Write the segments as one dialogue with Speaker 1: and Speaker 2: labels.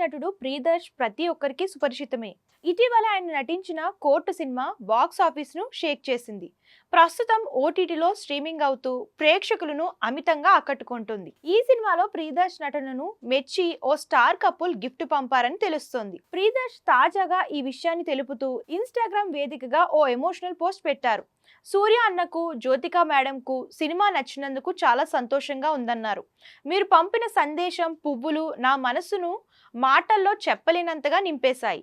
Speaker 1: నటుడు ప్రియదర్శ్ ప్రతి ఒక్కరికి సుపరిచితమే. ఇటీవల ఆయన నటించిన కోర్టు సినిమా బాక్స్ ఆఫీస్ ను షేక్ చేసింది. ప్రస్తుతం ఓటీటీలో స్ట్రీమింగ్ అవుతూ ప్రేక్షకులను అమితంగా ఆకట్టుకుంటుంది. ఈ సినిమాలో ప్రియదర్శ్ నటనను మెచ్చి ఓ స్టార్ కపుల్ గిఫ్ట్ పంపారని తెలుస్తోంది. ప్రియదర్శ్ తాజాగా ఈ విషయాన్ని తెలుపుతూ ఇన్స్టాగ్రామ్ వేదికగా ఓ ఎమోషనల్ పోస్ట్ పెట్టారు. సూర్య అన్నకు, జ్యోతిక మేడంకు సినిమా నచ్చినందుకు చాలా సంతోషంగా ఉందన్నారు. మీరు పంపిన సందేశం, పువ్వులు నా మనసును మాటల్లో చెప్పలేనంతగా నింపేశాయి.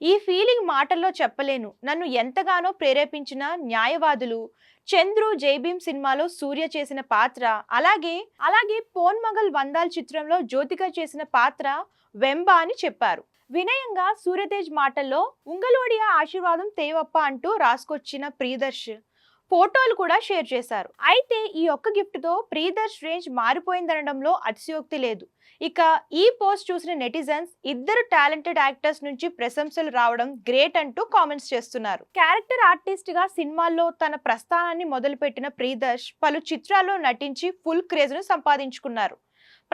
Speaker 1: ఈ ఫీలింగ్ మాటల్లో చెప్పలేను. నన్ను ఎంతగానో ప్రేరేపించిన న్యాయవాదులు, చంద్రు, జైభీం సినిమాలో సూర్య చేసిన పాత్ర, అలాగే పోన్ మగల్ వందాల్ చిత్రంలో జ్యోతిక చేసిన పాత్ర వెంబ అని చెప్పారు. వినయంగా సూర్యతేజ్ మాటల్లో ఉంగలోడియా ఆశీర్వాదం తేవప్ప అంటూ రాసుకొచ్చిన ప్రియదర్శ్ ఫోటోలు కూడా షేర్ చేశారు. అయితే ఈ ఒక్క గిఫ్ట్ తో ప్రియదర్శ్ రేంజ్ మారిపోయిందనడంలో అతిశయోక్తి లేదు. ఇక ఈ పోస్ట్ చూసిన నెటిజన్స్ ఇద్దరు టాలెంటెడ్ యాక్టర్స్ నుంచి ప్రశంసలు రావడం గ్రేట్ అంటూ కామెంట్స్ చేస్తున్నారు. క్యారెక్టర్ ఆర్టిస్ట్ గా సినిమాల్లో తన ప్రస్థానాన్ని మొదలుపెట్టిన ప్రియదర్శ్ పలు చిత్రాల్లో నటించి ఫుల్ క్రేజ్ ను సంపాదించుకున్నారు.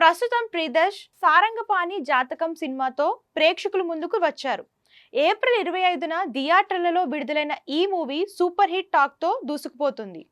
Speaker 1: ప్రస్తుతం ప్రియదర్శ్ సారంగపాణి జాతకం సినిమాతో ప్రేక్షకుల ముందుకు వచ్చారు. ఏప్రిల్ 25న థియేటర్లలో విడుదలైన ఈ మూవీ సూపర్ హిట్ టాక్ తో దూసుకుపోతుంది.